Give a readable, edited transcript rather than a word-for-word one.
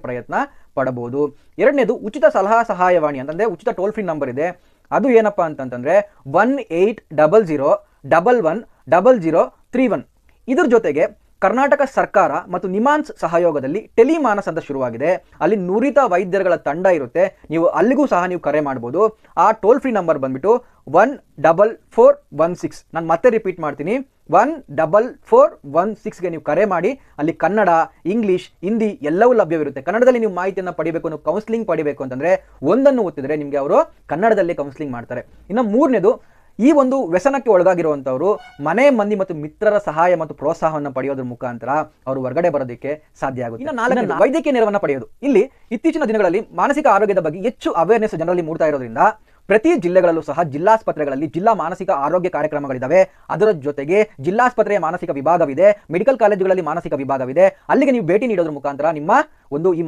ಪ್ರಯತ್ನ ಪಡಬಹುದು. ಎರಡನೇದು ಉಚಿತ ಸಲಹಾ ಸಹಾಯವಾಣಿ ಅಂತಂದ್ರೆ ಉಚಿತ ಟೋಲ್ ಫ್ರೀ ನಂಬರ್ ಇದೆ. ಅದು ಏನಪ್ಪಾ ಅಂತಂತಂದ್ರೆ 1800110031. ಇದ್ರ ಜೊತೆಗೆ ಕರ್ನಾಟಕ ಸರ್ಕಾರ ಮತ್ತು ನಿಮಾನ್ಸ್ ಸಹಯೋಗದಲ್ಲಿ ಟೆಲಿಮಾನಸ್ ಅಂತ ಶುರುವಾಗಿದೆ. ಅಲ್ಲಿ ನುರಿತ ವೈದ್ಯರುಗಳ ತಂಡ ಇರುತ್ತೆ. ನೀವು ಅಲ್ಲಿಗೂ ಸಹ ನೀವು ಕರೆ ಮಾಡಬಹುದು. ಆ ಟೋಲ್ ಫ್ರೀ ನಂಬರ್ ಬಂದ್ಬಿಟ್ಟು 14416. ನಾನು ಮತ್ತೆ ರಿಪೀಟ್ ಮಾಡ್ತೀನಿ, 14416ಗೆ ನೀವು ಕರೆ ಮಾಡಿ. ಅಲ್ಲಿ ಕನ್ನಡ, ಇಂಗ್ಲಿಷ್, ಹಿಂದಿ ಎಲ್ಲವೂ ಲಭ್ಯವಿರುತ್ತೆ. ಕನ್ನಡದಲ್ಲಿ ನೀವು ಮಾಹಿತಿಯನ್ನು ಪಡಿಬೇಕು, ನೀವು ಕೌನ್ಸಿಲಿಂಗ್ ಪಡಿಬೇಕು ಅಂತಂದ್ರೆ ಒಂದನ್ನು ಒತ್ತಿದ್ರೆ ನಿಮಗೆ ಅವರು ಕನ್ನಡದಲ್ಲಿ ಕೌನ್ಸಿಲಿಂಗ್ ಮಾಡ್ತಾರೆ. ಇನ್ನು ಮೂರನೇದು, ಈ ಒಂದು ವ್ಯಸನಕ್ಕೆ ಒಳಗಾಗಿರುವಂತವರು ಮನೆ ಮಂದಿ ಮತ್ತು ಮಿತ್ರರ ಸಹಾಯ ಮತ್ತು ಪ್ರೋತ್ಸಾಹವನ್ನು ಪಡೆಯೋದ್ರ ಮುಖಾಂತರ ಅವರು ಹೊರಗಡೆ ಬರೋದಕ್ಕೆ ಸಾಧ್ಯ ಆಗುತ್ತೆ. ಇನ್ನು ನಾಲ್ಕನೇದು ವೈದ್ಯಕೀಯ ನೆರವನ್ನು ಪಡೆಯೋದು. ಇಲ್ಲಿ ಇತ್ತೀಚಿನ ದಿನಗಳಲ್ಲಿ ಮಾನಸಿಕ ಆರೋಗ್ಯದ ಬಗ್ಗೆ ಹೆಚ್ಚು ಅವೇರ್ನೆಸ್ ಜನರಲ್ಲಿ ಮೂಡ್ತಾ ಇರೋದ್ರಿಂದ ಪ್ರತಿ ಜಿಲ್ಲೆಗಳಲ್ಲೂ ಸಹ ಜಿಲ್ಲಾಸ್ಪತ್ರೆಗಳಲ್ಲಿ ಜಿಲ್ಲಾ ಮಾನಸಿಕ ಆರೋಗ್ಯ ಕಾರ್ಯಕ್ರಮಗಳಿದ್ದಾವೆ. ಅದರ ಜೊತೆಗೆ ಜಿಲ್ಲಾಸ್ಪತ್ರೆಯ ಮಾನಸಿಕ ವಿಭಾಗವಿದೆ, ಮೆಡಿಕಲ್ ಕಾಲೇಜುಗಳಲ್ಲಿ ಮಾನಸಿಕ ವಿಭಾಗವಿದೆ. ಅಲ್ಲಿಗೆ ನೀವು ಭೇಟಿ ನೀಡೋದ್ರ ಮುಖಾಂತರ ನಿಮ್ಮ ಒಂದು ಈ